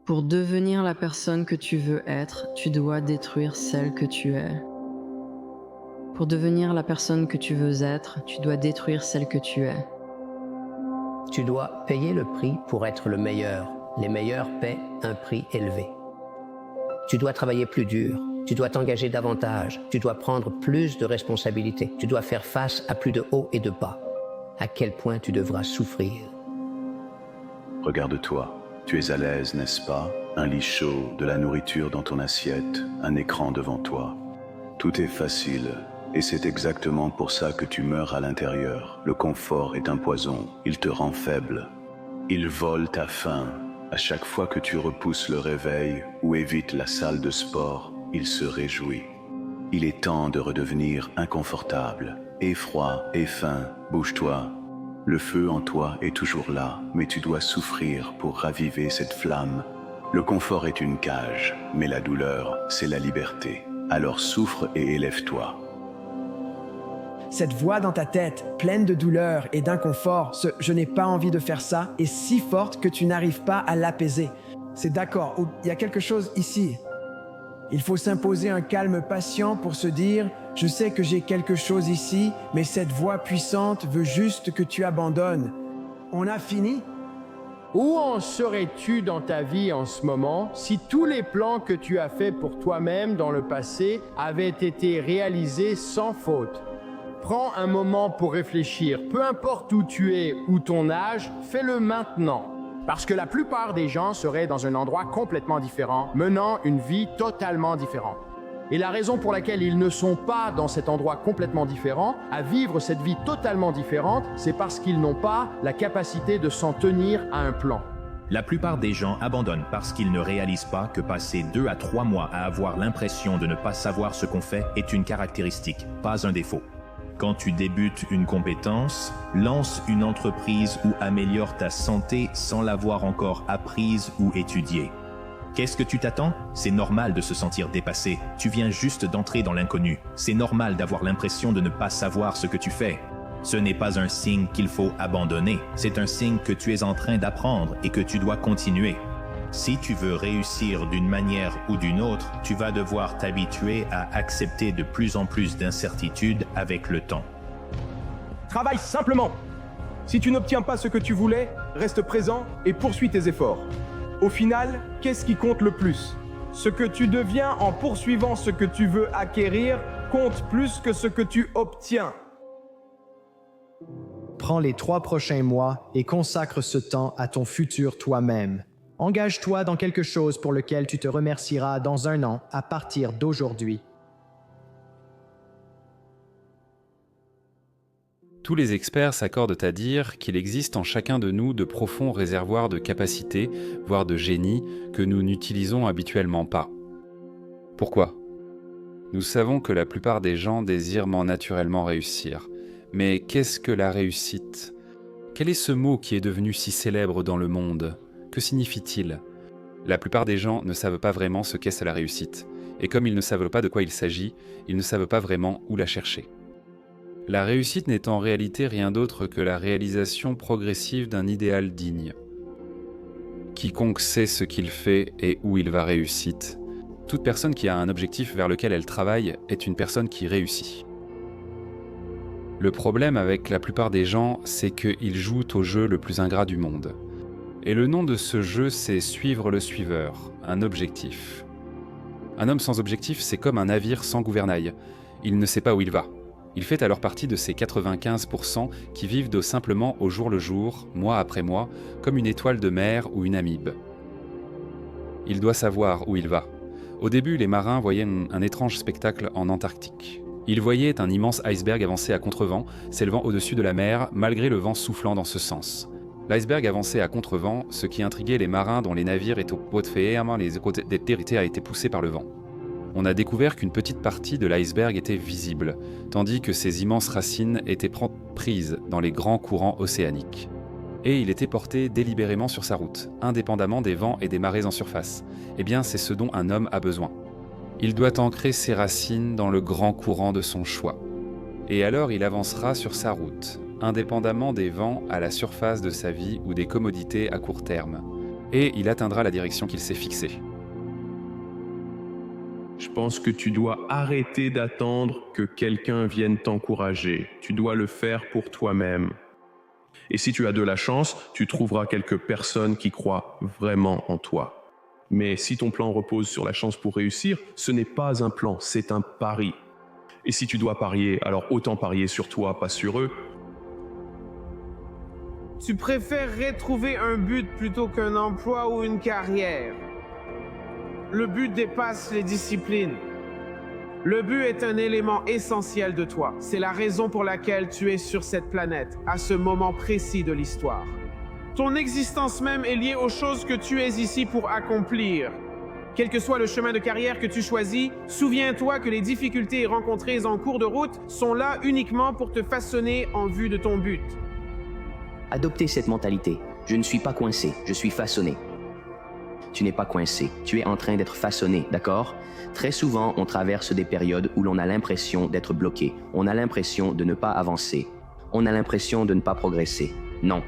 Pour devenir la personne que tu veux être, tu dois détruire celle que tu es. Pour devenir la personne que tu veux être, tu dois détruire celle que tu es. Tu dois payer le prix pour être le meilleur. Les meilleurs paient un prix élevé. Tu dois travailler plus dur. Tu dois t'engager davantage. Tu dois prendre plus de responsabilités. Tu dois faire face à plus de hauts et de bas. À quel point tu devras souffrir. Regarde-toi. Tu es à l'aise, n'est-ce pas? Un lit chaud, de la nourriture dans ton assiette, un écran devant toi. Tout est facile. Et c'est exactement pour ça que tu meurs à l'intérieur. Le confort est un poison. Il te rend faible. Il vole ta faim. À chaque fois que tu repousses le réveil ou évites la salle de sport, il se réjouit. Il est temps de redevenir inconfortable. Aie froid, aie faim, bouge-toi. Le feu en toi est toujours là, mais tu dois souffrir pour raviver cette flamme. Le confort est une cage, mais la douleur, c'est la liberté. Alors souffre et élève-toi. Cette voix dans ta tête, pleine de douleur et d'inconfort, ce « je n'ai pas envie de faire ça » est si forte que tu n'arrives pas à l'apaiser. C'est d'accord, il y a quelque chose ici. Il faut s'imposer un calme patient pour se dire « je sais que j'ai quelque chose ici, mais cette voix puissante veut juste que tu abandonnes. » On a fini? Où en serais-tu dans ta vie en ce moment si tous les plans que tu as faits pour toi-même dans le passé avaient été réalisés sans faute? Prends un moment pour réfléchir. Peu importe où tu es ou ton âge, fais-le maintenant. Parce que la plupart des gens seraient dans un endroit complètement différent, menant une vie totalement différente. Et la raison pour laquelle ils ne sont pas dans cet endroit complètement différent, à vivre cette vie totalement différente, c'est parce qu'ils n'ont pas la capacité de s'en tenir à un plan. La plupart des gens abandonnent parce qu'ils ne réalisent pas que passer 2 à 3 mois à avoir l'impression de ne pas savoir ce qu'on fait est une caractéristique, pas un défaut. Quand tu débutes une compétence, lance une entreprise ou améliore ta santé sans l'avoir encore apprise ou étudiée. Qu'est-ce que tu t'attends? C'est normal de se sentir dépassé. Tu viens juste d'entrer dans l'inconnu. C'est normal d'avoir l'impression de ne pas savoir ce que tu fais. Ce n'est pas un signe qu'il faut abandonner. C'est un signe que tu es en train d'apprendre et que tu dois continuer. Si tu veux réussir d'une manière ou d'une autre, tu vas devoir t'habituer à accepter de plus en plus d'incertitudes avec le temps. Travaille simplement. Si tu n'obtiens pas ce que tu voulais, reste présent et poursuis tes efforts. Au final, qu'est-ce qui compte le plus? Ce que tu deviens en poursuivant ce que tu veux acquérir compte plus que ce que tu obtiens. Prends les 3 prochains mois et consacre ce temps à ton futur toi-même. Engage-toi dans quelque chose pour lequel tu te remercieras dans 1 an à partir d'aujourd'hui. Tous les experts s'accordent à dire qu'il existe en chacun de nous de profonds réservoirs de capacités, voire de génie, que nous n'utilisons habituellement pas. Pourquoi? Nous savons que la plupart des gens désirent naturellement réussir. Mais qu'est-ce que la réussite? Quel est ce mot qui est devenu si célèbre dans le monde? Que signifie-t-il? La plupart des gens ne savent pas vraiment ce qu'est la réussite. Et comme ils ne savent pas de quoi il s'agit, ils ne savent pas vraiment où la chercher. La réussite n'est en réalité rien d'autre que la réalisation progressive d'un idéal digne. Quiconque sait ce qu'il fait et où il va réussir. Toute personne qui a un objectif vers lequel elle travaille est une personne qui réussit. Le problème avec la plupart des gens, c'est qu'ils jouent au jeu le plus ingrat du monde. Et le nom de ce jeu, c'est suivre le suiveur, un objectif. Un homme sans objectif, c'est comme un navire sans gouvernail. Il ne sait pas où il va. Il fait alors partie de ces 95% qui vivent simplement au jour le jour, mois après mois, comme une étoile de mer ou une amibe. Il doit savoir où il va. Au début, les marins voyaient un étrange spectacle en Antarctique. Ils voyaient un immense iceberg avancer à contrevent, s'élevant au-dessus de la mer, malgré le vent soufflant dans ce sens. L'iceberg avançait à contrevent, ce qui intriguait les marins dont les navires étaient au de ferme, les côtés a été poussés par le vent. On a découvert qu'une petite partie de l'iceberg était visible, tandis que ses immenses racines étaient prises dans les grands courants océaniques. Et il était porté délibérément sur sa route, indépendamment des vents et des marées en surface. Eh bien, c'est ce dont un homme a besoin. Il doit ancrer ses racines dans le grand courant de son choix. Et alors il avancera sur sa route, indépendamment des vents à la surface de sa vie ou des commodités à court terme. et il atteindra la direction qu'il s'est fixée. Je pense que tu dois arrêter d'attendre que quelqu'un vienne t'encourager. Tu dois le faire pour toi-même. Et si tu as de la chance, tu trouveras quelques personnes qui croient vraiment en toi. Mais si ton plan repose sur la chance pour réussir, ce n'est pas un plan, c'est un pari. Et si tu dois parier, alors autant parier sur toi, pas sur eux. Tu préférerais trouver un but plutôt qu'un emploi ou une carrière. Le but dépasse les disciplines. Le but est un élément essentiel de toi. C'est la raison pour laquelle tu es sur cette planète, à ce moment précis de l'histoire. Ton existence même est liée aux choses que tu es ici pour accomplir. Quel que soit le chemin de carrière que tu choisis, souviens-toi que les difficultés rencontrées en cours de route sont là uniquement pour te façonner en vue de ton but. Adoptez cette mentalité. Je ne suis pas coincé, je suis façonné. Tu n'es pas coincé, tu es en train d'être façonné, d'accord? Très souvent, on traverse des périodes où l'on a l'impression d'être bloqué. On a l'impression de ne pas avancer. On a l'impression de ne pas progresser. Non.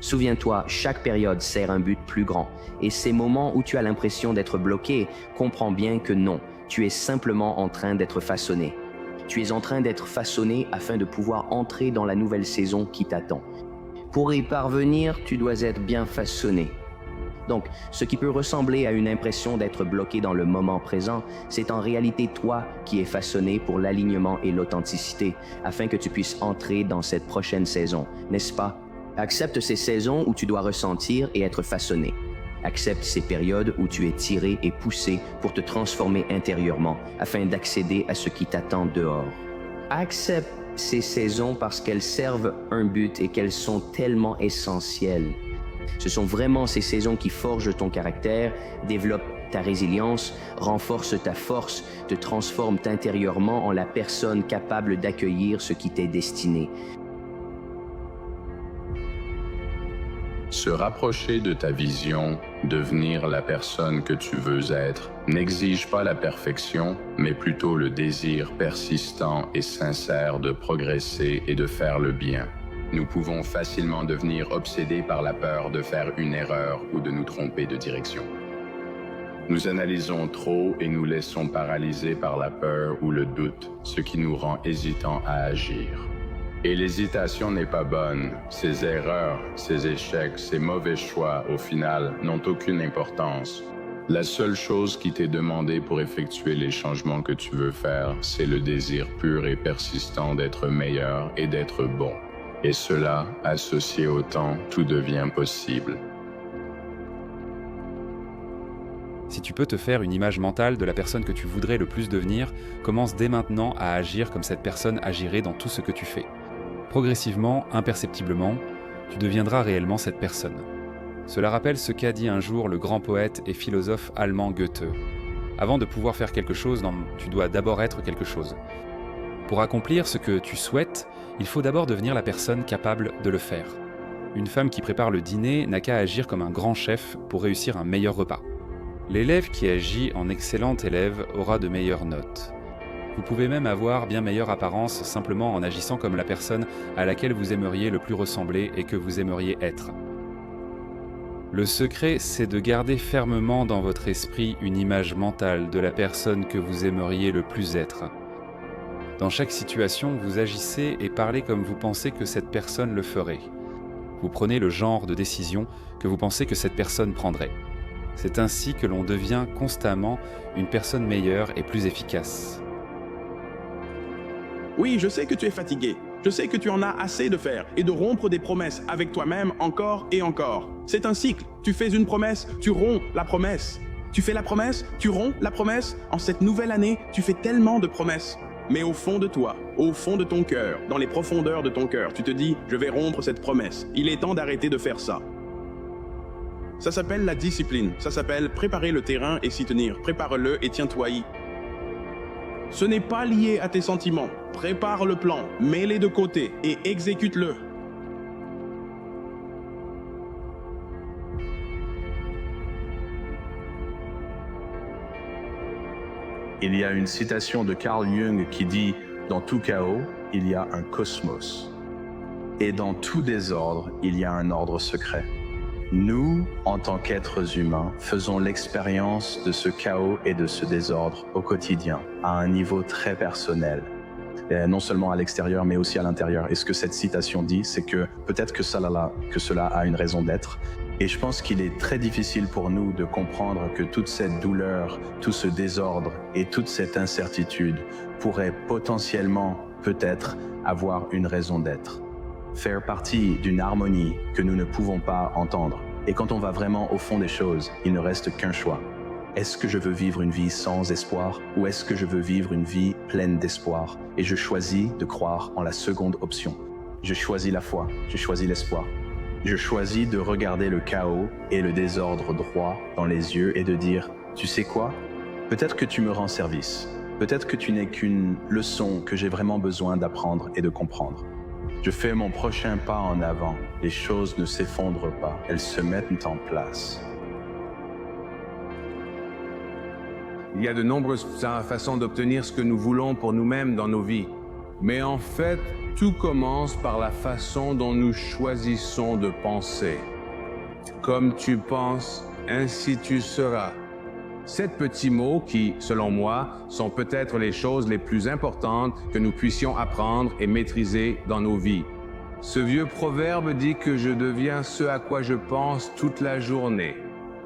Souviens-toi, chaque période sert un but plus grand. Et ces moments où tu as l'impression d'être bloqué, comprends bien que non, tu es simplement en train d'être façonné. Tu es en train d'être façonné afin de pouvoir entrer dans la nouvelle saison qui t'attend. Pour y parvenir, tu dois être bien façonné. Donc, ce qui peut ressembler à une impression d'être bloqué dans le moment présent, c'est en réalité toi qui es façonné pour l'alignement et l'authenticité, afin que tu puisses entrer dans cette prochaine saison, n'est-ce pas? Accepte ces saisons où tu dois ressentir et être façonné. Accepte ces périodes où tu es tiré et poussé pour te transformer intérieurement, afin d'accéder à ce qui t'attend dehors. Accepte ces saisons parce qu'elles servent un but et qu'elles sont tellement essentielles. Ce sont vraiment ces saisons qui forgent ton caractère, développent ta résilience, renforcent ta force, te transforment intérieurement en la personne capable d'accueillir ce qui t'est destiné. Se rapprocher de ta vision, devenir la personne que tu veux être, n'exige pas la perfection, mais plutôt le désir persistant et sincère de progresser et de faire le bien. Nous pouvons facilement devenir obsédés par la peur de faire une erreur ou de nous tromper de direction. Nous analysons trop et nous laissons paralyser par la peur ou le doute, ce qui nous rend hésitants à agir. Et l'hésitation n'est pas bonne. Ces erreurs, ces échecs, ces mauvais choix, au final, n'ont aucune importance. La seule chose qui t'est demandée pour effectuer les changements que tu veux faire, c'est le désir pur et persistant d'être meilleur et d'être bon. Et cela, associé au temps, tout devient possible. Si tu peux te faire une image mentale de la personne que tu voudrais le plus devenir, commence dès maintenant à agir comme cette personne agirait dans tout ce que tu fais. Progressivement, imperceptiblement, tu deviendras réellement cette personne. Cela rappelle ce qu'a dit un jour le grand poète et philosophe allemand Goethe. Avant de pouvoir faire quelque chose, tu dois d'abord être quelque chose. Pour accomplir ce que tu souhaites, il faut d'abord devenir la personne capable de le faire. Une femme qui prépare le dîner n'a qu'à agir comme un grand chef pour réussir un meilleur repas. L'élève qui agit en excellent élève aura de meilleures notes. Vous pouvez même avoir bien meilleure apparence simplement en agissant comme la personne à laquelle vous aimeriez le plus ressembler et que vous aimeriez être. Le secret, c'est de garder fermement dans votre esprit une image mentale de la personne que vous aimeriez le plus être. Dans chaque situation, vous agissez et parlez comme vous pensez que cette personne le ferait. Vous prenez le genre de décision que vous pensez que cette personne prendrait. C'est ainsi que l'on devient constamment une personne meilleure et plus efficace. Oui, je sais que tu es fatigué. Je sais que tu en as assez de faire et de rompre des promesses avec toi-même encore et encore. C'est un cycle. Tu fais une promesse, tu romps la promesse. Tu fais la promesse, tu romps la promesse. En cette nouvelle année, tu fais tellement de promesses. Mais au fond de toi, au fond de ton cœur, dans les profondeurs de ton cœur, tu te dis « Je vais rompre cette promesse. Il est temps d'arrêter de faire ça. » Ça s'appelle la discipline. Ça s'appelle préparer le terrain et s'y tenir. Prépare-le et tiens-toi-y. Ce n'est pas lié à tes sentiments. Prépare le plan, mets-les de côté et exécute-le. Il y a une citation de Carl Jung qui dit « Dans tout chaos, il y a un cosmos. Et dans tout désordre, il y a un ordre secret. » Nous, en tant qu'êtres humains, faisons l'expérience de ce chaos et de ce désordre au quotidien, à un niveau très personnel. Et non seulement à l'extérieur, mais aussi à l'intérieur. Et ce que cette citation dit, c'est que peut-être que cela a une raison d'être. Et je pense qu'il est très difficile pour nous de comprendre que toute cette douleur, tout ce désordre et toute cette incertitude pourraient potentiellement, peut-être, avoir une raison d'être. Faire partie d'une harmonie que nous ne pouvons pas entendre. Et quand on va vraiment au fond des choses, il ne reste qu'un choix. Est-ce que je veux vivre une vie sans espoir ou est-ce que je veux vivre une vie pleine d'espoir? Et je choisis de croire en la seconde option. Je choisis la foi, je choisis l'espoir. Je choisis de regarder le chaos et le désordre droit dans les yeux et de dire, tu sais quoi? Peut-être que tu me rends service. Peut-être que tu n'es qu'une leçon que j'ai vraiment besoin d'apprendre et de comprendre. Je fais mon prochain pas en avant. Les choses ne s'effondrent pas, elles se mettent en place. Il y a de nombreuses façons d'obtenir ce que nous voulons pour nous-mêmes dans nos vies. Mais en fait, tout commence par la façon dont nous choisissons de penser. Comme tu penses, ainsi tu seras. 7 petits mots qui, selon moi, sont peut-être les choses les plus importantes que nous puissions apprendre et maîtriser dans nos vies. Ce vieux proverbe dit que je deviens ce à quoi je pense toute la journée.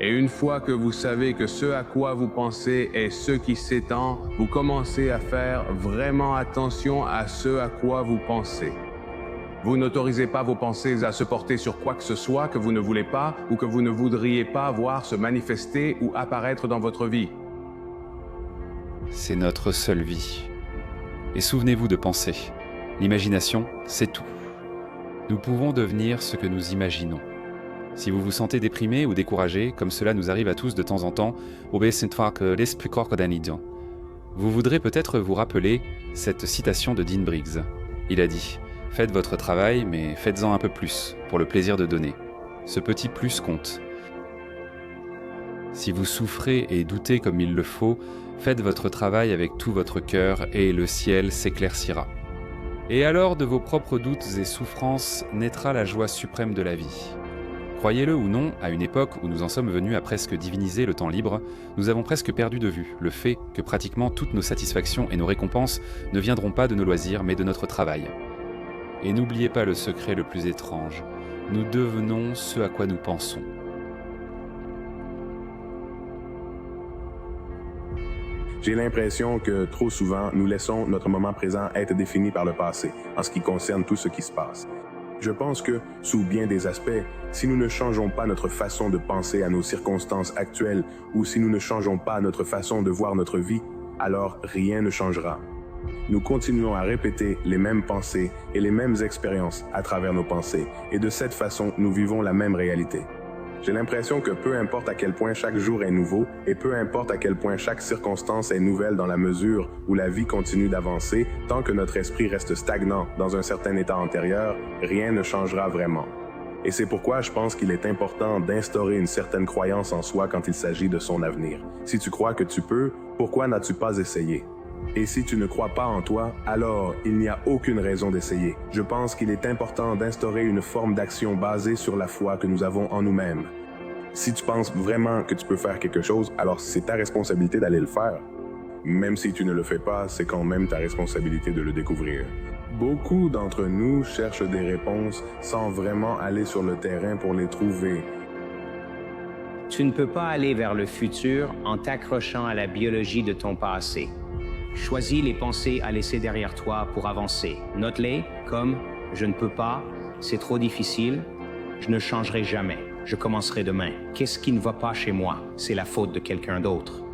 Et une fois que vous savez que ce à quoi vous pensez est ce qui s'étend, vous commencez à faire vraiment attention à ce à quoi vous pensez. Vous n'autorisez pas vos pensées à se porter sur quoi que ce soit que vous ne voulez pas ou que vous ne voudriez pas voir se manifester ou apparaître dans votre vie. C'est notre seule vie. Et souvenez-vous de penser. L'imagination, c'est tout. Nous pouvons devenir ce que nous imaginons. Si vous vous sentez déprimé ou découragé, comme cela nous arrive à tous de temps en temps, vous voudrez peut-être vous rappeler cette citation de Dean Briggs. Il a dit « Faites votre travail, mais faites-en un peu plus, pour le plaisir de donner. Ce petit plus compte. » Si vous souffrez et doutez comme il le faut, faites votre travail avec tout votre cœur et le ciel s'éclaircira. Et alors de vos propres doutes et souffrances naîtra la joie suprême de la vie. Croyez-le ou non, à une époque où nous en sommes venus à presque diviniser le temps libre, nous avons presque perdu de vue le fait que pratiquement toutes nos satisfactions et nos récompenses ne viendront pas de nos loisirs mais de notre travail. Et n'oubliez pas le secret le plus étrange, nous devenons ce à quoi nous pensons. J'ai l'impression que trop souvent, nous laissons notre moment présent être défini par le passé, en ce qui concerne tout ce qui se passe. Je pense que, sous bien des aspects, si nous ne changeons pas notre façon de penser à nos circonstances actuelles ou si nous ne changeons pas notre façon de voir notre vie, alors rien ne changera. Nous continuons à répéter les mêmes pensées et les mêmes expériences à travers nos pensées, et de cette façon, nous vivons la même réalité. J'ai l'impression que peu importe à quel point chaque jour est nouveau, et peu importe à quel point chaque circonstance est nouvelle dans la mesure où la vie continue d'avancer, tant que notre esprit reste stagnant dans un certain état antérieur, rien ne changera vraiment. Et c'est pourquoi je pense qu'il est important d'instaurer une certaine croyance en soi quand il s'agit de son avenir. Si tu crois que tu peux, pourquoi n'as-tu pas essayé? Et si tu ne crois pas en toi, alors il n'y a aucune raison d'essayer. Je pense qu'il est important d'instaurer une forme d'action basée sur la foi que nous avons en nous-mêmes. Si tu penses vraiment que tu peux faire quelque chose, alors c'est ta responsabilité d'aller le faire. Même si tu ne le fais pas, c'est quand même ta responsabilité de le découvrir. Beaucoup d'entre nous cherchent des réponses sans vraiment aller sur le terrain pour les trouver. Tu ne peux pas aller vers le futur en t'accrochant à la biologie de ton passé. Choisis les pensées à laisser derrière toi pour avancer. Note-les comme « je ne peux pas, c'est trop difficile, je ne changerai jamais, je commencerai demain. Qu'est-ce qui ne va pas chez moi? C'est la faute de quelqu'un d'autre. »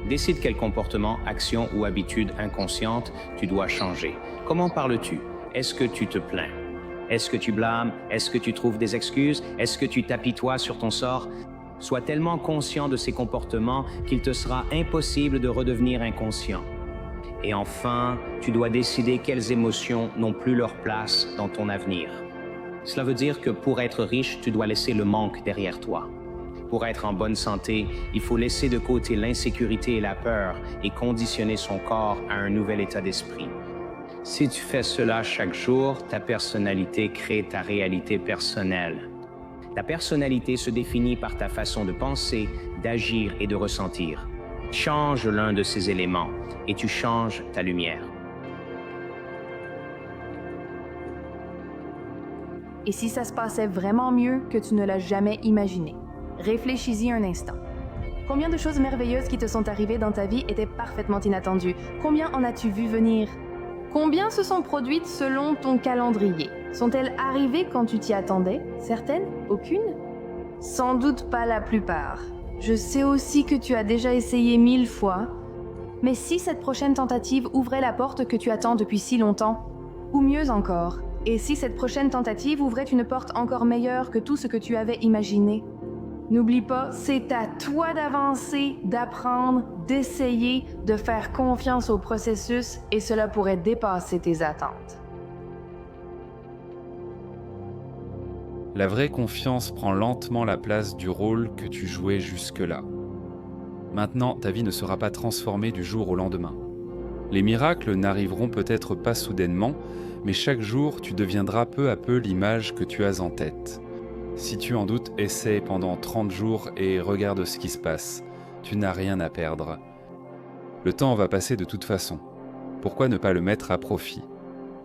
Décide quel comportement, action ou habitude inconsciente tu dois changer. Comment parles-tu? Est-ce que tu te plains? Est-ce que tu blâmes? Est-ce que tu trouves des excuses? Est-ce que tu t'apitoies sur ton sort? Sois tellement conscient de ces comportements qu'il te sera impossible de redevenir inconscient. Et enfin, tu dois décider quelles émotions n'ont plus leur place dans ton avenir. Cela veut dire que pour être riche, tu dois laisser le manque derrière toi. Pour être en bonne santé, il faut laisser de côté l'insécurité et la peur et conditionner son corps à un nouvel état d'esprit. Si tu fais cela chaque jour, ta personnalité crée ta réalité personnelle. Ta personnalité se définit par ta façon de penser, d'agir et de ressentir. Change l'un de ces éléments et tu changes ta lumière. Et si ça se passait vraiment mieux que tu ne l'as jamais imaginé? Réfléchis-y un instant. Combien de choses merveilleuses qui te sont arrivées dans ta vie étaient parfaitement inattendues? Combien en as-tu vu venir? Combien se sont produites selon ton calendrier? Sont-elles arrivées quand tu t'y attendais? Certaines? Aucune? Sans doute pas la plupart. Je sais aussi que tu as déjà essayé 1000 fois. Mais si cette prochaine tentative ouvrait la porte que tu attends depuis si longtemps? Ou mieux encore, et si cette prochaine tentative ouvrait une porte encore meilleure que tout ce que tu avais imaginé? N'oublie pas, c'est à toi d'avancer, d'apprendre, d'essayer, de faire confiance au processus et cela pourrait dépasser tes attentes. La vraie confiance prend lentement la place du rôle que tu jouais jusque-là. Maintenant, ta vie ne sera pas transformée du jour au lendemain. Les miracles n'arriveront peut-être pas soudainement, mais chaque jour, tu deviendras peu à peu l'image que tu as en tête. Si tu en doutes, essaie pendant 30 jours et regarde ce qui se passe. Tu n'as rien à perdre. Le temps va passer de toute façon. Pourquoi ne pas le mettre à profit?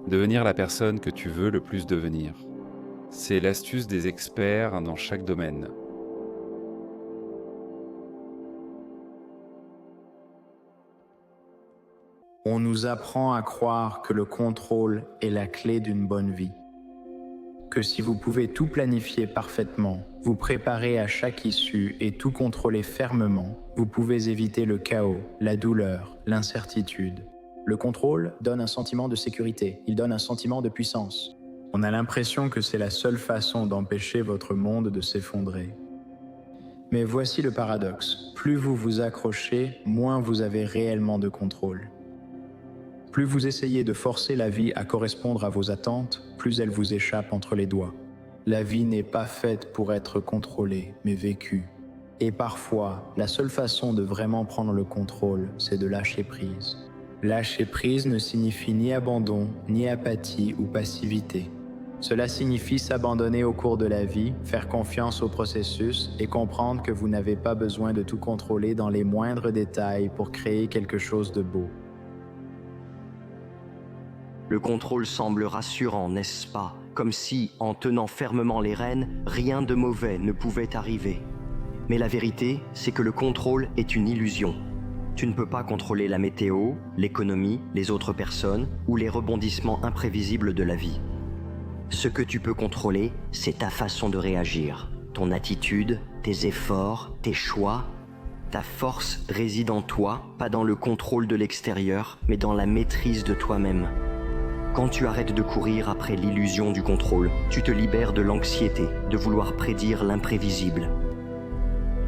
Devenir la personne que tu veux le plus devenir. C'est l'astuce des experts dans chaque domaine. On nous apprend à croire que le contrôle est la clé d'une bonne vie. Que si vous pouvez tout planifier parfaitement, vous préparer à chaque issue et tout contrôler fermement, vous pouvez éviter le chaos, la douleur, l'incertitude. Le contrôle donne un sentiment de sécurité, il donne un sentiment de puissance. On a l'impression que c'est la seule façon d'empêcher votre monde de s'effondrer. Mais voici le paradoxe. Plus vous vous accrochez, moins vous avez réellement de contrôle. Plus vous essayez de forcer la vie à correspondre à vos attentes, plus elle vous échappe entre les doigts. La vie n'est pas faite pour être contrôlée, mais vécue. Et parfois, la seule façon de vraiment prendre le contrôle, c'est de lâcher prise. Lâcher prise ne signifie ni abandon, ni apathie ou passivité. Cela signifie s'abandonner au cours de la vie, faire confiance au processus et comprendre que vous n'avez pas besoin de tout contrôler dans les moindres détails pour créer quelque chose de beau. Le contrôle semble rassurant, n'est-ce pas? Comme si, en tenant fermement les rênes, rien de mauvais ne pouvait arriver. Mais la vérité, c'est que le contrôle est une illusion. Tu ne peux pas contrôler la météo, l'économie, les autres personnes ou les rebondissements imprévisibles de la vie. Ce que tu peux contrôler, c'est ta façon de réagir, ton attitude, tes efforts, tes choix. Ta force réside en toi, pas dans le contrôle de l'extérieur, mais dans la maîtrise de toi-même. Quand tu arrêtes de courir après l'illusion du contrôle, tu te libères de l'anxiété, de vouloir prédire l'imprévisible.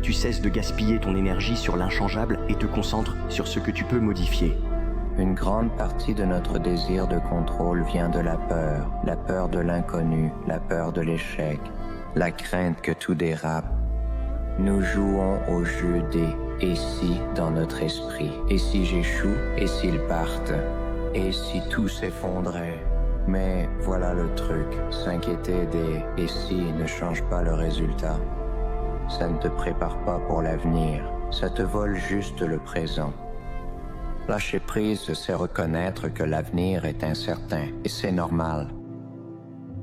Tu cesses de gaspiller ton énergie sur l'inchangeable et te concentres sur ce que tu peux modifier. Une grande partie de notre désir de contrôle vient de la peur de l'inconnu, la peur de l'échec, la crainte que tout dérape. Nous jouons au jeu des « et si » dans notre esprit. Et si j'échoue? Et s'ils partent? Et si tout s'effondrait? Mais voilà le truc, s'inquiéter des « et si » ne change pas le résultat. Ça ne te prépare pas pour l'avenir, ça te vole juste le présent. Lâcher prise, c'est reconnaître que l'avenir est incertain, et c'est normal.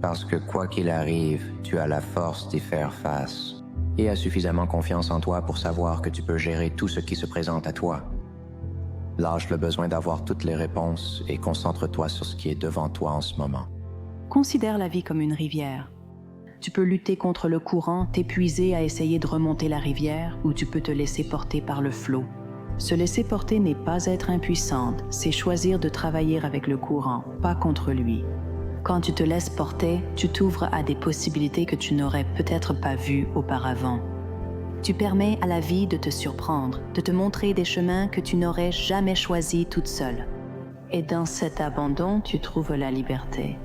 Parce que quoi qu'il arrive, tu as la force d'y faire face. Et as suffisamment confiance en toi pour savoir que tu peux gérer tout ce qui se présente à toi. Lâche le besoin d'avoir toutes les réponses et concentre-toi sur ce qui est devant toi en ce moment. Considère la vie comme une rivière. Tu peux lutter contre le courant, t'épuiser à essayer de remonter la rivière, ou tu peux te laisser porter par le flot. Se laisser porter n'est pas être impuissante, c'est choisir de travailler avec le courant, pas contre lui. Quand tu te laisses porter, tu t'ouvres à des possibilités que tu n'aurais peut-être pas vues auparavant. Tu permets à la vie de te surprendre, de te montrer des chemins que tu n'aurais jamais choisis toute seule. Et dans cet abandon, tu trouves la liberté.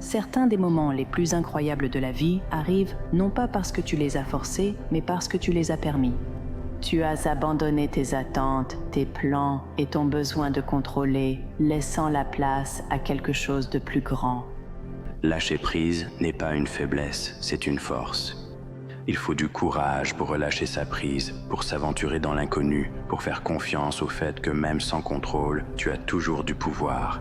Certains des moments les plus incroyables de la vie arrivent non pas parce que tu les as forcés, mais parce que tu les as permis. Tu as abandonné tes attentes, tes plans et ton besoin de contrôler, laissant la place à quelque chose de plus grand. Lâcher prise n'est pas une faiblesse, c'est une force. Il faut du courage pour relâcher sa prise, pour s'aventurer dans l'inconnu, pour faire confiance au fait que même sans contrôle, tu as toujours du pouvoir.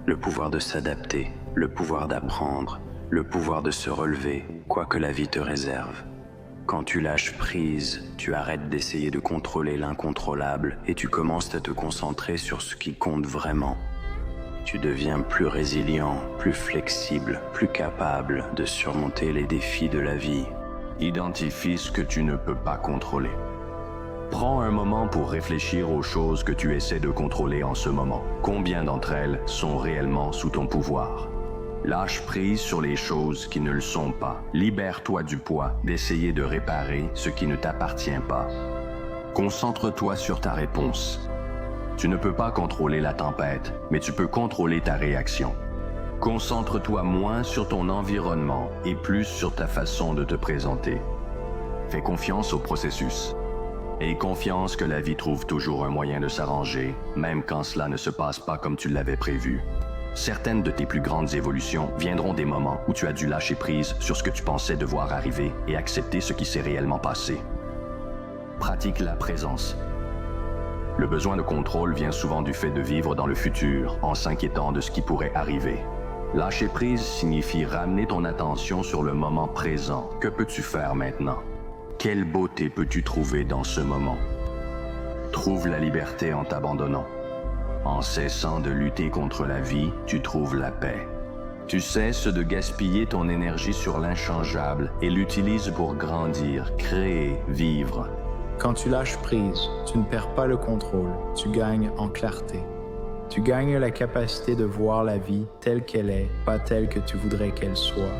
Le pouvoir de s'adapter, le pouvoir d'apprendre, le pouvoir de se relever, quoi que la vie te réserve. Quand tu lâches prise, tu arrêtes d'essayer de contrôler l'incontrôlable et tu commences à te concentrer sur ce qui compte vraiment. Tu deviens plus résilient, plus flexible, plus capable de surmonter les défis de la vie. Identifie ce que tu ne peux pas contrôler. Prends un moment pour réfléchir aux choses que tu essaies de contrôler en ce moment. Combien d'entre elles sont réellement sous ton pouvoir? Lâche prise sur les choses qui ne le sont pas. Libère-toi du poids d'essayer de réparer ce qui ne t'appartient pas. Concentre-toi sur ta réponse. Tu ne peux pas contrôler la tempête, mais tu peux contrôler ta réaction. Concentre-toi moins sur ton environnement et plus sur ta façon de te présenter. Fais confiance au processus. Aie confiance que la vie trouve toujours un moyen de s'arranger, même quand cela ne se passe pas comme tu l'avais prévu. Certaines de tes plus grandes évolutions viendront des moments où tu as dû lâcher prise sur ce que tu pensais devoir arriver et accepter ce qui s'est réellement passé. Pratique la présence. Le besoin de contrôle vient souvent du fait de vivre dans le futur, en s'inquiétant de ce qui pourrait arriver. Lâcher prise signifie ramener ton attention sur le moment présent. Que peux-tu faire maintenant? Quelle beauté peux-tu trouver dans ce moment? Trouve la liberté en t'abandonnant. En cessant de lutter contre la vie, tu trouves la paix. Tu cesses de gaspiller ton énergie sur l'inchangeable et l'utilises pour grandir, créer, vivre. Quand tu lâches prise, tu ne perds pas le contrôle, tu gagnes en clarté. Tu gagnes la capacité de voir la vie telle qu'elle est, pas telle que tu voudrais qu'elle soit.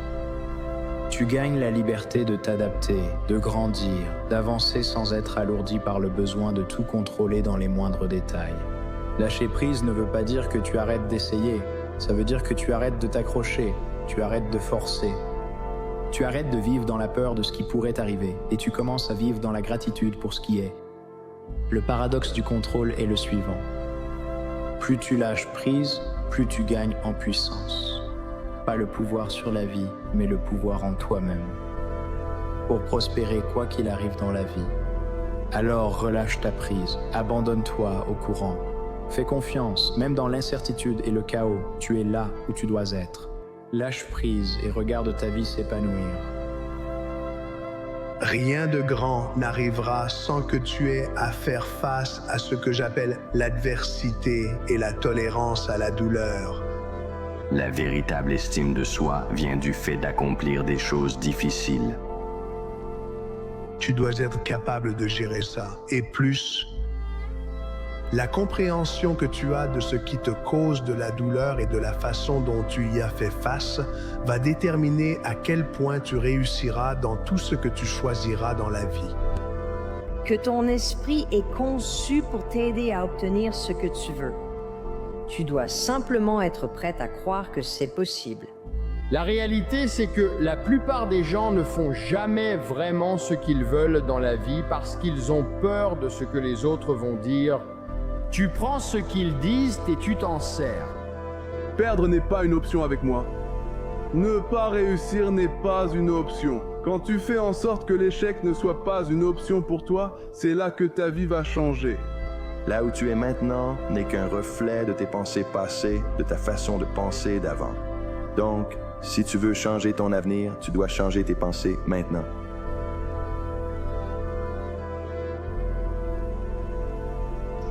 Tu gagnes la liberté de t'adapter, de grandir, d'avancer sans être alourdi par le besoin de tout contrôler dans les moindres détails. Lâcher prise ne veut pas dire que tu arrêtes d'essayer, ça veut dire que tu arrêtes de t'accrocher, tu arrêtes de forcer. Tu arrêtes de vivre dans la peur de ce qui pourrait arriver et tu commences à vivre dans la gratitude pour ce qui est. Le paradoxe du contrôle est le suivant. Plus tu lâches prise, plus tu gagnes en puissance. Pas le pouvoir sur la vie, mais le pouvoir en toi-même. Pour prospérer quoi qu'il arrive dans la vie. Alors relâche ta prise, abandonne-toi au courant. Fais confiance, même dans l'incertitude et le chaos, tu es là où tu dois être. Lâche prise et regarde ta vie s'épanouir. Rien de grand n'arrivera sans que tu aies à faire face à ce que j'appelle l'adversité et la tolérance à la douleur. La véritable estime de soi vient du fait d'accomplir des choses difficiles. Tu dois être capable de gérer ça. Et plus, la compréhension que tu as de ce qui te cause de la douleur et de la façon dont tu y as fait face va déterminer à quel point tu réussiras dans tout ce que tu choisiras dans la vie. Que ton esprit est conçu pour t'aider à obtenir ce que tu veux. Tu dois simplement être prête à croire que c'est possible. La réalité, c'est que la plupart des gens ne font jamais vraiment ce qu'ils veulent dans la vie parce qu'ils ont peur de ce que les autres vont dire. Tu prends ce qu'ils disent et tu t'en sers. Perdre n'est pas une option avec moi. Ne pas réussir n'est pas une option. Quand tu fais en sorte que l'échec ne soit pas une option pour toi, c'est là que ta vie va changer. Là où tu es maintenant n'est qu'un reflet de tes pensées passées, de ta façon de penser d'avant. Donc, si tu veux changer ton avenir, tu dois changer tes pensées maintenant.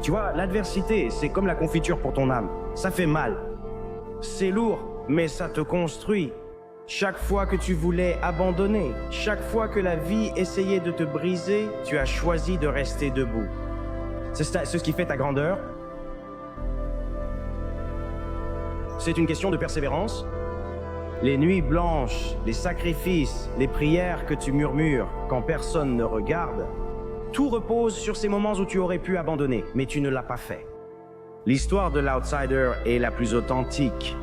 Tu vois, l'adversité, c'est comme la confiture pour ton âme. Ça fait mal. C'est lourd, mais ça te construit. Chaque fois que tu voulais abandonner, chaque fois que la vie essayait de te briser, tu as choisi de rester debout. C'est ce qui fait ta grandeur. C'est une question de persévérance. Les nuits blanches, les sacrifices, les prières que tu murmures quand personne ne regarde, tout repose sur ces moments où tu aurais pu abandonner, mais tu ne l'as pas fait. L'histoire de l'outsider est la plus authentique.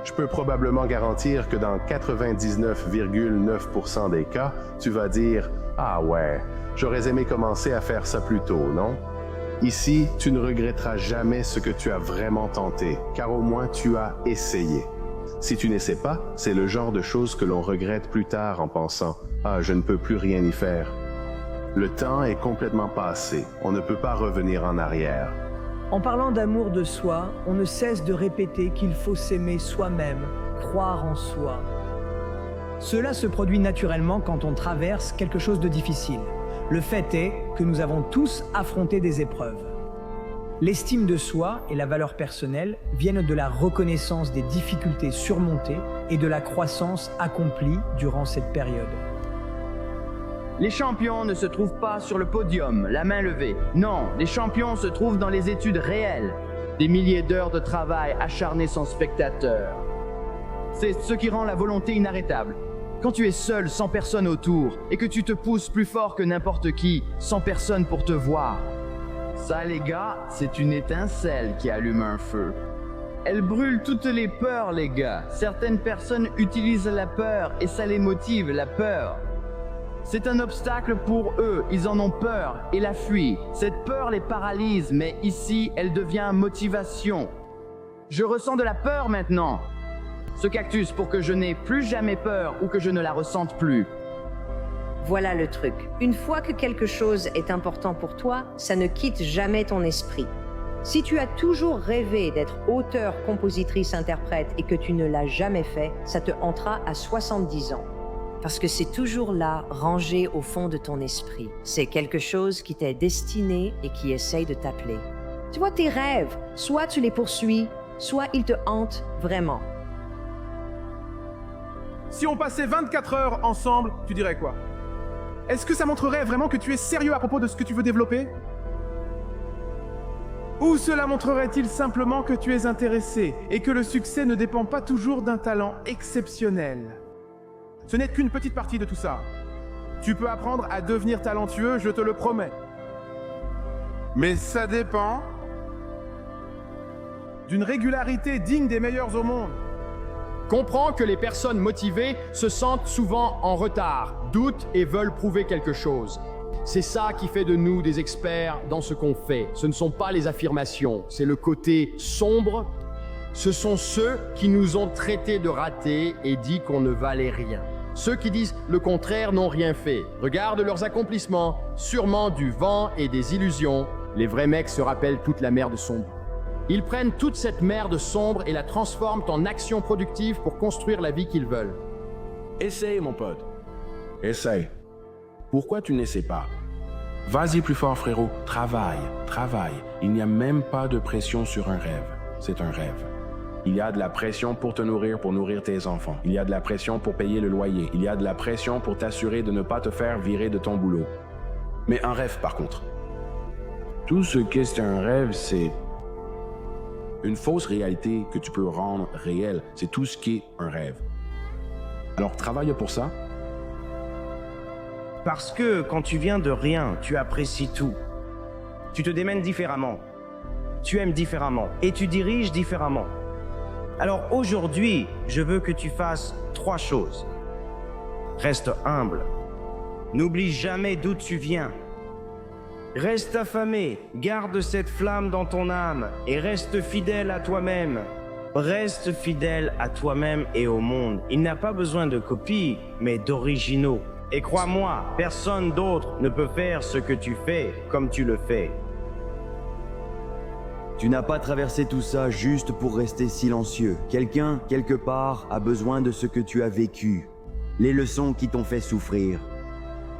Je peux probablement garantir que dans 99,9% des cas, tu vas dire « Ah ouais, j'aurais aimé commencer à faire ça plus tôt, non? » Ici, tu ne regretteras jamais ce que tu as vraiment tenté, car au moins tu as essayé. Si tu n'essaies pas, c'est le genre de choses que l'on regrette plus tard en pensant « Ah, je ne peux plus rien y faire ». Le temps est complètement passé, on ne peut pas revenir en arrière. En parlant d'amour de soi, on ne cesse de répéter qu'il faut s'aimer soi-même, croire en soi. Cela se produit naturellement quand on traverse quelque chose de difficile. Le fait est que nous avons tous affronté des épreuves. L'estime de soi et la valeur personnelle viennent de la reconnaissance des difficultés surmontées et de la croissance accomplie durant cette période. Les champions ne se trouvent pas sur le podium, la main levée. Non, les champions se trouvent dans les études réelles. Des milliers d'heures de travail acharné sans spectateur. C'est ce qui rend la volonté inarrêtable. Quand tu es seul, sans personne autour, et que tu te pousses plus fort que n'importe qui, sans personne pour te voir. Ça, les gars, c'est une étincelle qui allume un feu. Elle brûle toutes les peurs, les gars. Certaines personnes utilisent la peur et ça les motive, la peur. C'est un obstacle pour eux, ils en ont peur et la fuient. Cette peur les paralyse, mais ici, elle devient motivation. Je ressens de la peur maintenant. Ce cactus pour que je n'ai plus jamais peur ou que je ne la ressente plus. Voilà le truc. Une fois que quelque chose est important pour toi, ça ne quitte jamais ton esprit. Si tu as toujours rêvé d'être auteur, compositrice, interprète et que tu ne l'as jamais fait, ça te hantera à 70 ans. Parce que c'est toujours là, rangé au fond de ton esprit. C'est quelque chose qui t'est destiné et qui essaye de t'appeler. Tu vois, tes rêves, soit tu les poursuis, soit ils te hantent vraiment. Si on passait 24 heures ensemble, tu dirais quoi? Est-ce que ça montrerait vraiment que tu es sérieux à propos de ce que tu veux développer? Ou cela montrerait-il simplement que tu es intéressé et que le succès ne dépend pas toujours d'un talent exceptionnel? Ce n'est qu'une petite partie de tout ça. Tu peux apprendre à devenir talentueux, je te le promets. Mais ça dépend d'une régularité digne des meilleurs au monde. Comprends que les personnes motivées se sentent souvent en retard, doutent et veulent prouver quelque chose. C'est ça qui fait de nous des experts dans ce qu'on fait. Ce ne sont pas les affirmations, c'est le côté sombre. Ce sont ceux qui nous ont traités de ratés et dit qu'on ne valait rien. Ceux qui disent le contraire n'ont rien fait. Regarde leurs accomplissements, sûrement du vent et des illusions. Les vrais mecs se rappellent toute la merde sombre. Ils prennent toute cette merde sombre et la transforment en action productive pour construire la vie qu'ils veulent. Essaye, mon pote. Essaye. Pourquoi tu n'essaies pas? Vas-y plus fort, frérot. Travaille, travaille. Il n'y a même pas de pression sur un rêve. C'est un rêve. Il y a de la pression pour te nourrir, pour nourrir tes enfants. Il y a de la pression pour payer le loyer. Il y a de la pression pour t'assurer de ne pas te faire virer de ton boulot. Mais un rêve, par contre. Tout ce qu'est un rêve, c'est une fausse réalité que tu peux rendre réelle. C'est tout ce qui est un rêve. Alors travaille pour ça. Parce que quand tu viens de rien, tu apprécies tout. Tu te démènes différemment. Tu aimes différemment. Et tu diriges différemment. Alors aujourd'hui, je veux que tu fasses 3 choses. Reste humble. N'oublie jamais d'où tu viens. Reste affamé, garde cette flamme dans ton âme et reste fidèle à toi-même. Reste fidèle à toi-même et au monde. Il n'a pas besoin de copies, mais d'originaux. Et crois-moi, personne d'autre ne peut faire ce que tu fais comme tu le fais. Tu n'as pas traversé tout ça juste pour rester silencieux. Quelqu'un, quelque part, a besoin de ce que tu as vécu. Les leçons qui t'ont fait souffrir.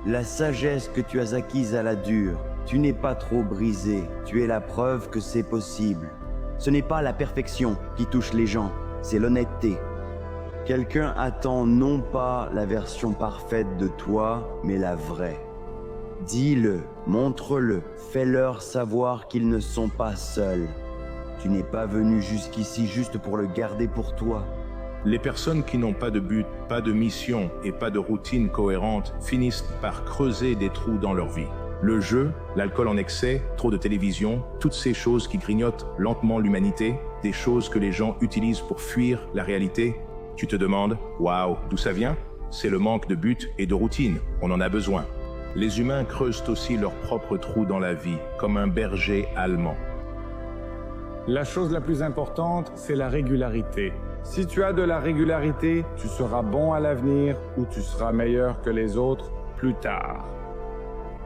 La sagesse que tu as acquise à la dure. Tu n'es pas trop brisé. Tu es la preuve que c'est possible. Ce n'est pas la perfection qui touche les gens, c'est l'honnêteté. Quelqu'un attend non pas la version parfaite de toi, mais la vraie. Dis-le, montre-le, fais-leur savoir qu'ils ne sont pas seuls. Tu n'es pas venu jusqu'ici juste pour le garder pour toi. Les personnes qui n'ont pas de but, pas de mission et pas de routine cohérente finissent par creuser des trous dans leur vie. Le jeu, l'alcool en excès, trop de télévision, toutes ces choses qui grignotent lentement l'humanité, des choses que les gens utilisent pour fuir la réalité. Tu te demandes, waouh, d'où ça vient? C'est le manque de but et de routine, on en a besoin. Les humains creusent aussi leurs propres trous dans la vie, comme un berger allemand. La chose la plus importante, c'est la régularité. Si tu as de la régularité, tu seras bon à l'avenir ou tu seras meilleur que les autres plus tard.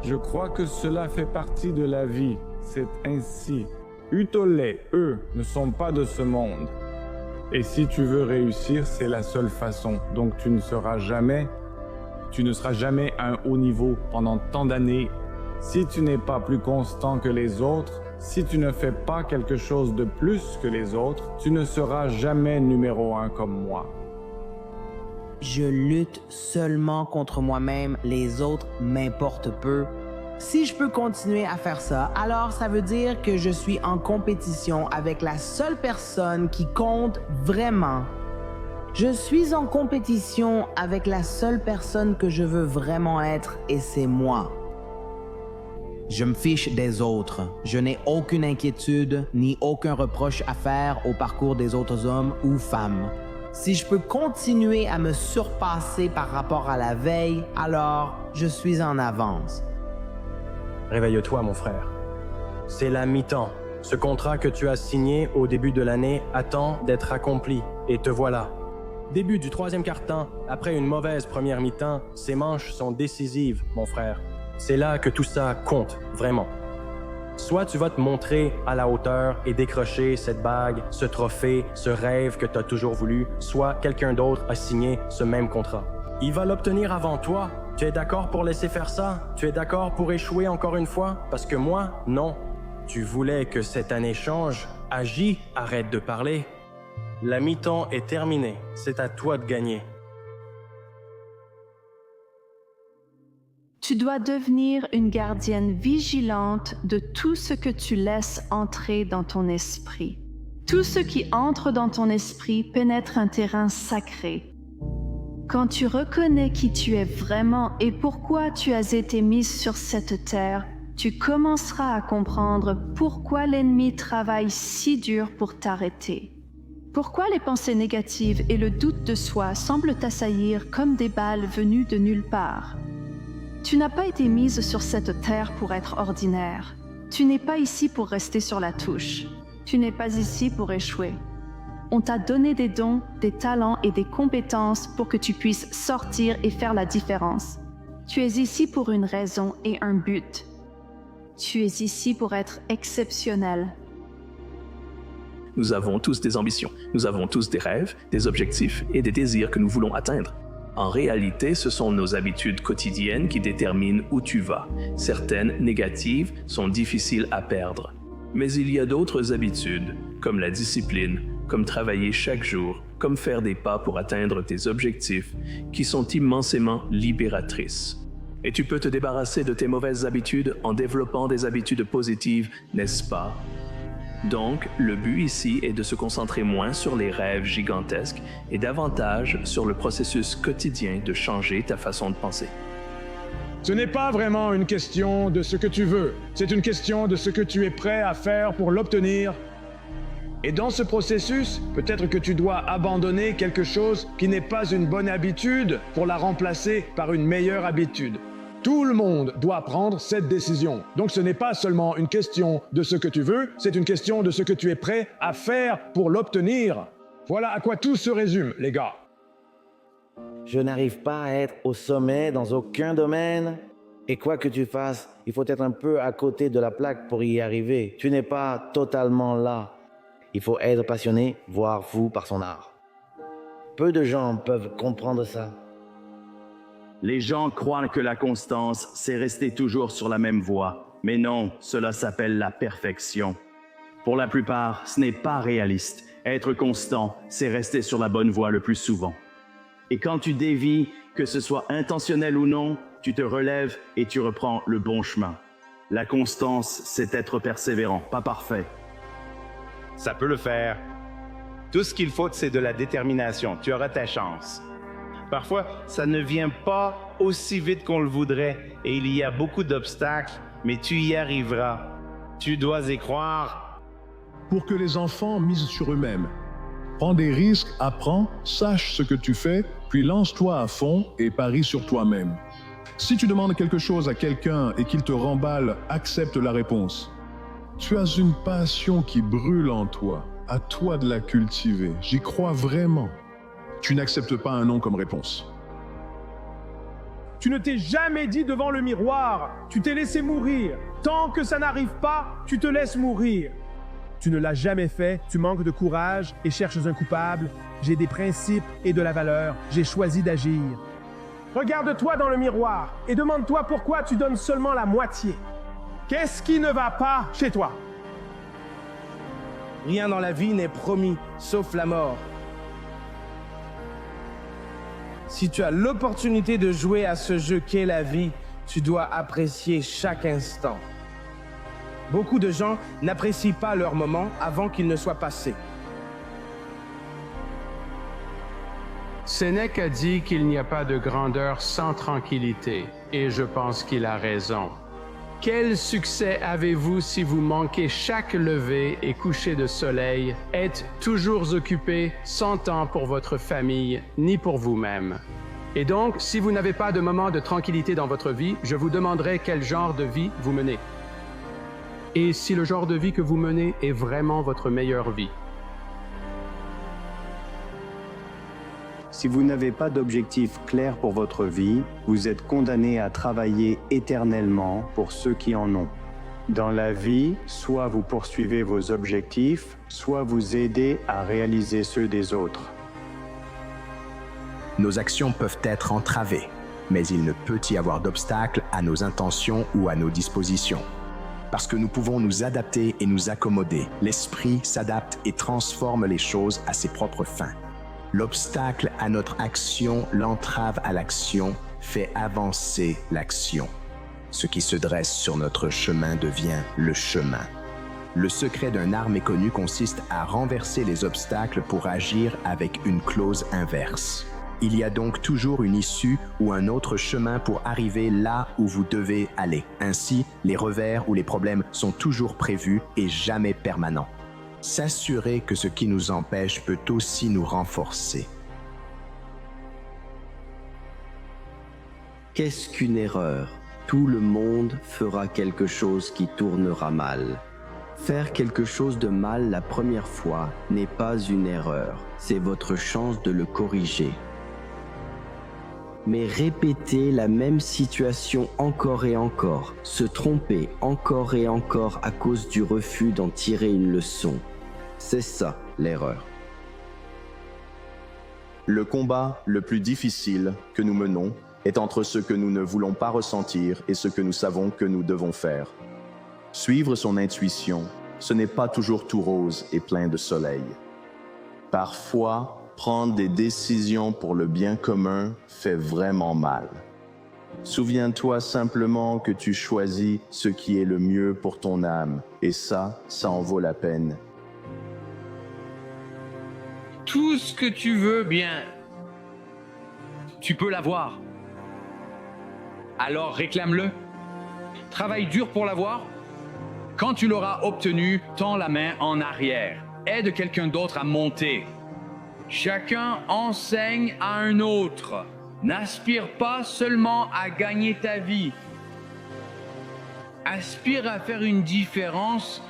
Je crois que cela fait partie de la vie. C'est ainsi. Utolé, eux, ne sont pas de ce monde. Et si tu veux réussir, c'est la seule façon. Donc tu ne seras jamais à un haut niveau pendant tant d'années. Si tu n'es pas plus constant que les autres, si tu ne fais pas quelque chose de plus que les autres, tu ne seras jamais numéro 1 comme moi. Je lutte seulement contre moi-même, les autres m'importent peu. Si je peux continuer à faire ça, alors ça veut dire que je suis en compétition avec la seule personne qui compte vraiment. Je suis en compétition avec la seule personne que je veux vraiment être et c'est moi. Je me fiche des autres. Je n'ai aucune inquiétude ni aucun reproche à faire au parcours des autres hommes ou femmes. Si je peux continuer à me surpasser par rapport à la veille, alors je suis en avance. Réveille-toi, mon frère. C'est la mi-temps. Ce contrat que tu as signé au début de l'année attend d'être accompli. Et te voilà. Début du 3e quart-temps, après une mauvaise première mi-temps, ces manches sont décisives, mon frère. C'est là que tout ça compte, vraiment. Soit tu vas te montrer à la hauteur et décrocher cette bague, ce trophée, ce rêve que tu as toujours voulu, soit quelqu'un d'autre a signé ce même contrat. Il va l'obtenir avant toi. Tu es d'accord pour laisser faire ça? Tu es d'accord pour échouer encore une fois? Parce que moi, non. Tu voulais que cette année change? Agis, arrête de parler. La mi-temps est terminée. C'est à toi de gagner. Tu dois devenir une gardienne vigilante de tout ce que tu laisses entrer dans ton esprit. Tout ce qui entre dans ton esprit pénètre un terrain sacré. Quand tu reconnais qui tu es vraiment et pourquoi tu as été mise sur cette terre, tu commenceras à comprendre pourquoi l'ennemi travaille si dur pour t'arrêter. Pourquoi les pensées négatives et le doute de soi semblent t'assaillir comme des balles venues de nulle part. Tu n'as pas été mise sur cette terre pour être ordinaire. Tu n'es pas ici pour rester sur la touche. Tu n'es pas ici pour échouer. On t'a donné des dons, des talents et des compétences pour que tu puisses sortir et faire la différence. Tu es ici pour une raison et un but. Tu es ici pour être exceptionnel. Nous avons tous des ambitions, nous avons tous des rêves, des objectifs et des désirs que nous voulons atteindre. En réalité, ce sont nos habitudes quotidiennes qui déterminent où tu vas. Certaines, négatives, sont difficiles à perdre. Mais il y a d'autres habitudes, comme la discipline, comme travailler chaque jour, comme faire des pas pour atteindre tes objectifs, qui sont immensément libératrices. Et tu peux te débarrasser de tes mauvaises habitudes en développant des habitudes positives, n'est-ce pas? Donc, le but ici est de se concentrer moins sur les rêves gigantesques et davantage sur le processus quotidien de changer ta façon de penser. Ce n'est pas vraiment une question de ce que tu veux, c'est une question de ce que tu es prêt à faire pour l'obtenir. Et dans ce processus, peut-être que tu dois abandonner quelque chose qui n'est pas une bonne habitude pour la remplacer par une meilleure habitude. Tout le monde doit prendre cette décision. Donc ce n'est pas seulement une question de ce que tu veux, c'est une question de ce que tu es prêt à faire pour l'obtenir. Voilà à quoi tout se résume, les gars. Je n'arrive pas à être au sommet dans aucun domaine. Et quoi que tu fasses, il faut être un peu à côté de la plaque pour y arriver. Tu n'es pas totalement là. Il faut être passionné, voire fou par son art. Peu de gens peuvent comprendre ça. Les gens croient que la constance, c'est rester toujours sur la même voie. Mais non, cela s'appelle la perfection. Pour la plupart, ce n'est pas réaliste. Être constant, c'est rester sur la bonne voie le plus souvent. Et quand tu dévies, que ce soit intentionnel ou non, tu te relèves et tu reprends le bon chemin. La constance, c'est être persévérant, pas parfait. Ça peut le faire. Tout ce qu'il faut, c'est de la détermination. Tu auras ta chance. Parfois, ça ne vient pas aussi vite qu'on le voudrait et il y a beaucoup d'obstacles, mais tu y arriveras. Tu dois y croire. Pour que les enfants misent sur eux-mêmes. Prends des risques, apprends, sache ce que tu fais, puis lance-toi à fond et parie sur toi-même. Si tu demandes quelque chose à quelqu'un et qu'il te remballe, accepte la réponse. Tu as une passion qui brûle en toi. À toi de la cultiver. J'y crois vraiment. Tu n'acceptes pas un non comme réponse. Tu ne t'es jamais dit devant le miroir, tu t'es laissé mourir. Tant que ça n'arrive pas, tu te laisses mourir. Tu ne l'as jamais fait, tu manques de courage et cherches un coupable. J'ai des principes et de la valeur, j'ai choisi d'agir. Regarde-toi dans le miroir et demande-toi pourquoi tu donnes seulement la moitié. Qu'est-ce qui ne va pas chez toi? Rien dans la vie n'est promis, sauf la mort. Si tu as l'opportunité de jouer à ce jeu qu'est la vie, tu dois apprécier chaque instant. Beaucoup de gens n'apprécient pas leur moment avant qu'il ne soit passé. Sénèque a dit qu'il n'y a pas de grandeur sans tranquillité, et je pense qu'il a raison. Quel succès avez-vous si vous manquez chaque lever et coucher de soleil, êtes toujours occupé, sans temps pour votre famille, ni pour vous-même? Et donc, si vous n'avez pas de moment de tranquillité dans votre vie, je vous demanderai quel genre de vie vous menez. Et si le genre de vie que vous menez est vraiment votre meilleure vie. Si vous n'avez pas d'objectif clair pour votre vie, vous êtes condamné à travailler éternellement pour ceux qui en ont. Dans la vie, soit vous poursuivez vos objectifs, soit vous aidez à réaliser ceux des autres. Nos actions peuvent être entravées, mais il ne peut y avoir d'obstacle à nos intentions ou à nos dispositions. Parce que nous pouvons nous adapter et nous accommoder. L'esprit s'adapte et transforme les choses à ses propres fins. L'obstacle à notre action, l'entrave à l'action, fait avancer l'action. Ce qui se dresse sur notre chemin devient le chemin. Le secret d'un art méconnu consiste à renverser les obstacles pour agir avec une clause inverse. Il y a donc toujours une issue ou un autre chemin pour arriver là où vous devez aller. Ainsi, les revers ou les problèmes sont toujours prévus et jamais permanents. S'assurer que ce qui nous empêche peut aussi nous renforcer. Qu'est-ce qu'une erreur? Tout le monde fera quelque chose qui tournera mal. Faire quelque chose de mal la première fois n'est pas une erreur, c'est votre chance de le corriger. Mais répéter la même situation encore et encore, se tromper encore et encore à cause du refus d'en tirer une leçon, c'est ça l'erreur. Le combat le plus difficile que nous menons est entre ce que nous ne voulons pas ressentir et ce que nous savons que nous devons faire. Suivre son intuition, ce n'est pas toujours tout rose et plein de soleil. Parfois, prendre des décisions pour le bien commun fait vraiment mal. Souviens-toi simplement que tu choisis ce qui est le mieux pour ton âme, et ça en vaut la peine. Tout ce que tu veux bien, tu peux l'avoir. Alors réclame-le. Travaille dur pour l'avoir. Quand tu l'auras obtenu, tends la main en arrière. Aide quelqu'un d'autre à monter. Chacun enseigne à un autre. N'aspire pas seulement à gagner ta vie. Aspire à faire une différence.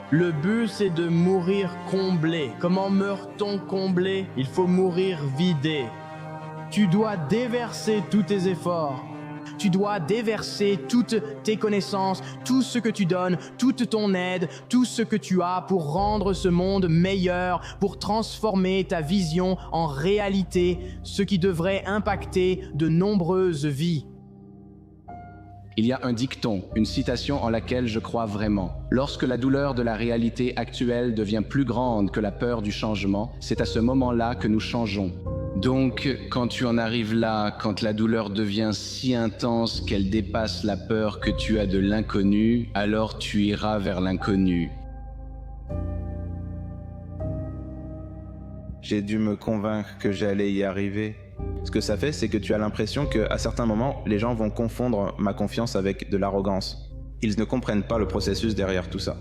Le but, c'est de mourir comblé. Comment meurt-on comblé? Il faut mourir vidé. Tu dois déverser tous tes efforts. Tu dois déverser toutes tes connaissances, tout ce que tu donnes, toute ton aide, tout ce que tu as pour rendre ce monde meilleur, pour transformer ta vision en réalité, ce qui devrait impacter de nombreuses vies. Il y a un dicton, une citation en laquelle je crois vraiment. Lorsque la douleur de la réalité actuelle devient plus grande que la peur du changement, c'est à ce moment-là que nous changeons. Donc, quand tu en arrives là, quand la douleur devient si intense qu'elle dépasse la peur que tu as de l'inconnu, alors tu iras vers l'inconnu. J'ai dû me convaincre que j'allais y arriver. Ce que ça fait, c'est que tu as l'impression qu'à certains moments, les gens vont confondre ma confiance avec de l'arrogance. Ils ne comprennent pas le processus derrière tout ça.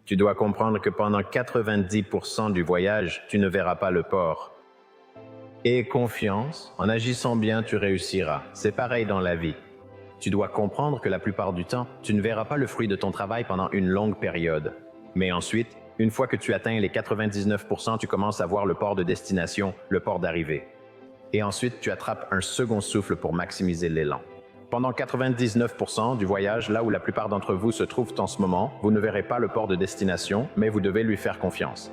Tu dois comprendre que pendant 90% du voyage, tu ne verras pas le port. Aie confiance, en agissant bien, tu réussiras. C'est pareil dans la vie. Tu dois comprendre que la plupart du temps, tu ne verras pas le fruit de ton travail pendant une longue période. Mais ensuite, une fois que tu atteins les 99%, tu commences à voir le port de destination, le port d'arrivée. Et ensuite, tu attrapes un second souffle pour maximiser l'élan. Pendant 99% du voyage, là où la plupart d'entre vous se trouvent en ce moment, vous ne verrez pas le port de destination, mais vous devez lui faire confiance.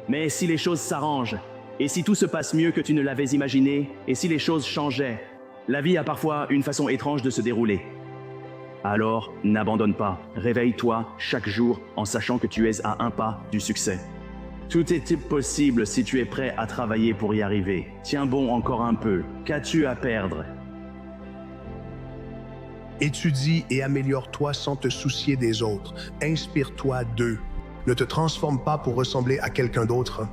Mais si les choses s'arrangent, et si tout se passe mieux que tu ne l'avais imaginé, et si les choses changeaient, la vie a parfois une façon étrange de se dérouler. Alors, n'abandonne pas, réveille-toi chaque jour en sachant que tu es à un pas du succès. Tout est possible si tu es prêt à travailler pour y arriver. Tiens bon encore un peu, qu'as-tu à perdre? Étudie et améliore-toi sans te soucier des autres. Inspire-toi d'eux. Ne te transforme pas pour ressembler à quelqu'un d'autre.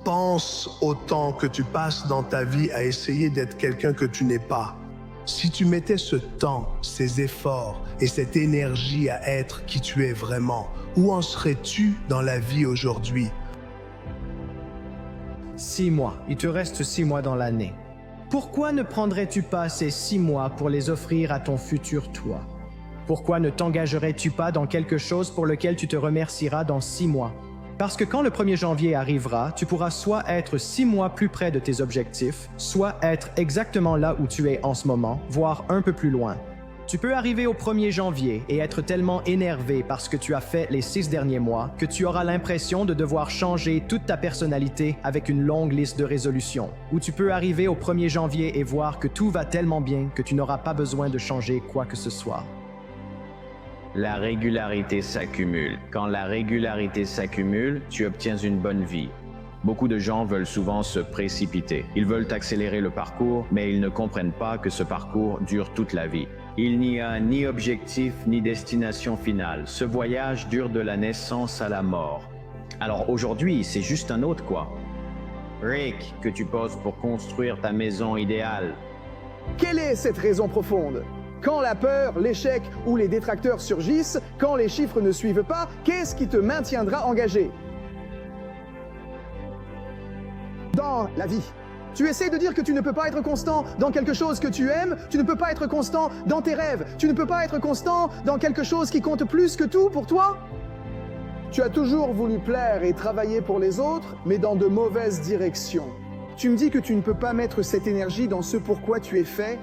Pense au temps que tu passes dans ta vie à essayer d'être quelqu'un que tu n'es pas. Si tu mettais ce temps, ces efforts et cette énergie à être qui tu es vraiment, où en serais-tu dans la vie aujourd'hui? 6 mois. Il te reste 6 mois dans l'année. Pourquoi ne prendrais-tu pas ces 6 mois pour les offrir à ton futur toi? Pourquoi ne t'engagerais-tu pas dans quelque chose pour lequel tu te remercieras dans 6 mois? Parce que quand le 1er janvier arrivera, tu pourras soit être 6 mois plus près de tes objectifs, soit être exactement là où tu es en ce moment, voire un peu plus loin. Tu peux arriver au 1er janvier et être tellement énervé par ce que tu as fait les 6 derniers mois que tu auras l'impression de devoir changer toute ta personnalité avec une longue liste de résolutions. Ou tu peux arriver au 1er janvier et voir que tout va tellement bien que tu n'auras pas besoin de changer quoi que ce soit. La régularité s'accumule. Quand la régularité s'accumule, tu obtiens une bonne vie. Beaucoup de gens veulent souvent se précipiter. Ils veulent accélérer le parcours, mais ils ne comprennent pas que ce parcours dure toute la vie. Il n'y a ni objectif ni destination finale. Ce voyage dure de la naissance à la mort. Alors aujourd'hui, c'est juste un autre quoi. Rick, que tu poses pour construire ta maison idéale. Quelle est cette raison profonde? Quand la peur, l'échec ou les détracteurs surgissent, quand les chiffres ne suivent pas, qu'est-ce qui te maintiendra engagé? Dans la vie. Tu essaies de dire que tu ne peux pas être constant dans quelque chose que tu aimes, tu ne peux pas être constant dans tes rêves, tu ne peux pas être constant dans quelque chose qui compte plus que tout pour toi? Tu as toujours voulu plaire et travailler pour les autres, mais dans de mauvaises directions. Tu me dis que tu ne peux pas mettre cette énergie dans ce pourquoi tu es fait?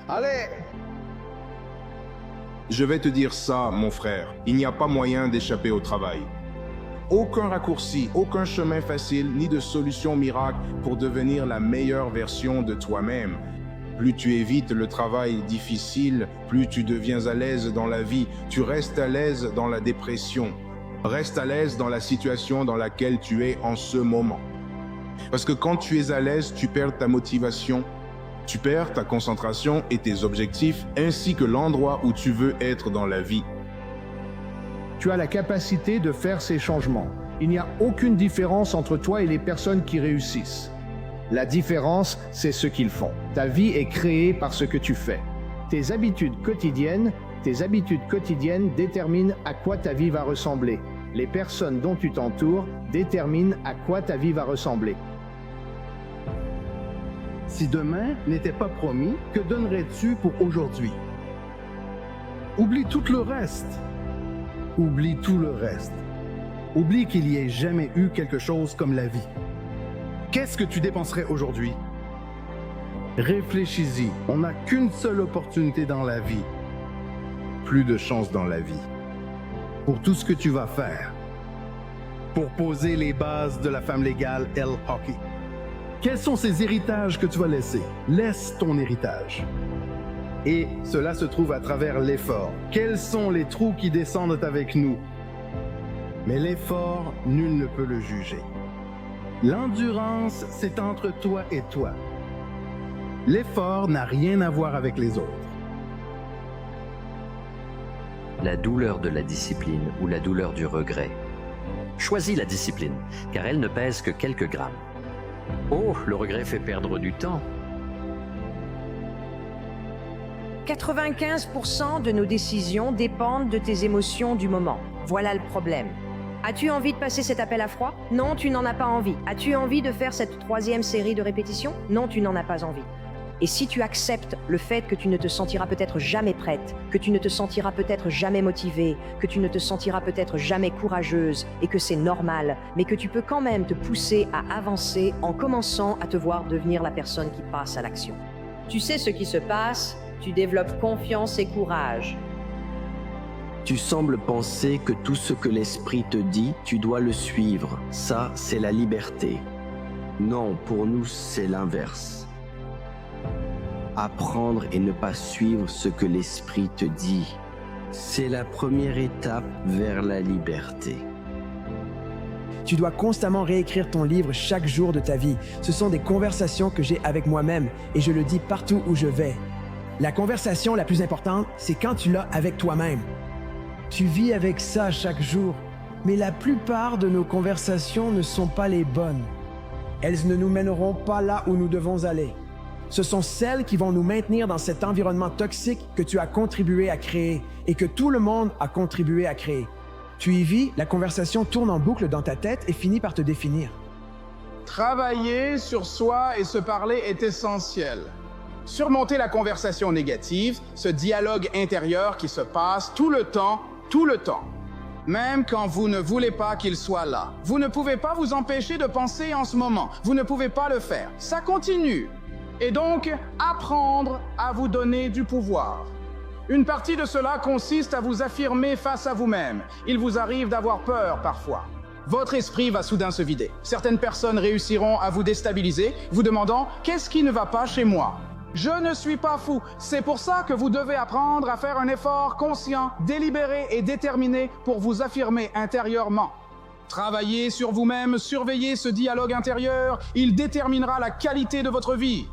Allez! Je vais te dire ça, mon frère. Il n'y a pas moyen d'échapper au travail. Aucun raccourci, aucun chemin facile, ni de solution miracle pour devenir la meilleure version de toi-même. Plus tu évites le travail difficile, plus tu deviens à l'aise dans la vie. Tu restes à l'aise dans la dépression. Reste à l'aise dans la situation dans laquelle tu es en ce moment. Parce que quand tu es à l'aise, tu perds ta motivation, tu perds ta concentration et tes objectifs, ainsi que l'endroit où tu veux être dans la vie. Tu as la capacité de faire ces changements. Il n'y a aucune différence entre toi et les personnes qui réussissent. La différence, c'est ce qu'ils font. Ta vie est créée par ce que tu fais. Tes habitudes quotidiennes déterminent à quoi ta vie va ressembler. Les personnes dont tu t'entoures déterminent à quoi ta vie va ressembler. Si demain n'était pas promis, que donnerais-tu pour aujourd'hui? Oublie tout le reste. Oublie tout le reste. Oublie qu'il y ait jamais eu quelque chose comme la vie. Qu'est-ce que tu dépenserais aujourd'hui? Réfléchis-y. On n'a qu'une seule opportunité dans la vie. Plus de chance dans la vie. Pour tout ce que tu vas faire. Pour poser les bases de la femme légale El Hockey. Quels sont ces héritages que tu vas laisser? Laisse ton héritage. Et cela se trouve à travers l'effort. Quels sont les trous qui descendent avec nous? Mais l'effort, nul ne peut le juger. L'endurance, c'est entre toi et toi. L'effort n'a rien à voir avec les autres. La douleur de la discipline ou la douleur du regret. Choisis la discipline, car elle ne pèse que quelques grammes. Oh, le regret fait perdre du temps. 95% de nos décisions dépendent de tes émotions du moment. Voilà le problème. As-tu envie de passer cet appel à froid? Non, tu n'en as pas envie. As-tu envie de faire cette 3e série de répétitions? Non, tu n'en as pas envie. Et si tu acceptes le fait que tu ne te sentiras peut-être jamais prête, que tu ne te sentiras peut-être jamais motivée, que tu ne te sentiras peut-être jamais courageuse, et que c'est normal, mais que tu peux quand même te pousser à avancer en commençant à te voir devenir la personne qui passe à l'action. Tu sais ce qui se passe, tu développes confiance et courage. Tu sembles penser que tout ce que l'esprit te dit, tu dois le suivre. Ça, c'est la liberté. Non, pour nous, c'est l'inverse. Apprendre et ne pas suivre ce que l'esprit te dit, c'est la première étape vers la liberté. Tu dois constamment réécrire ton livre chaque jour de ta vie. Ce sont des conversations que j'ai avec moi-même et je le dis partout où je vais. La conversation la plus importante, c'est quand tu l'as avec toi-même. Tu vis avec ça chaque jour, mais la plupart de nos conversations ne sont pas les bonnes. Elles ne nous mèneront pas là où nous devons aller. Ce sont celles qui vont nous maintenir dans cet environnement toxique que tu as contribué à créer et que tout le monde a contribué à créer. Tu y vis, la conversation tourne en boucle dans ta tête et finit par te définir. Travailler sur soi et se parler est essentiel. Surmonter la conversation négative, ce dialogue intérieur qui se passe tout le temps, même quand vous ne voulez pas qu'il soit là. Vous ne pouvez pas vous empêcher de penser en ce moment. Vous ne pouvez pas le faire. Ça continue. Et donc, apprendre à vous donner du pouvoir. Une partie de cela consiste à vous affirmer face à vous-même. Il vous arrive d'avoir peur parfois. Votre esprit va soudain se vider. Certaines personnes réussiront à vous déstabiliser, vous demandant « Qu'est-ce qui ne va pas chez moi ?» Je ne suis pas fou. C'est pour ça que vous devez apprendre à faire un effort conscient, délibéré et déterminé pour vous affirmer intérieurement. Travaillez sur vous-même, surveillez ce dialogue intérieur, il déterminera la qualité de votre vie.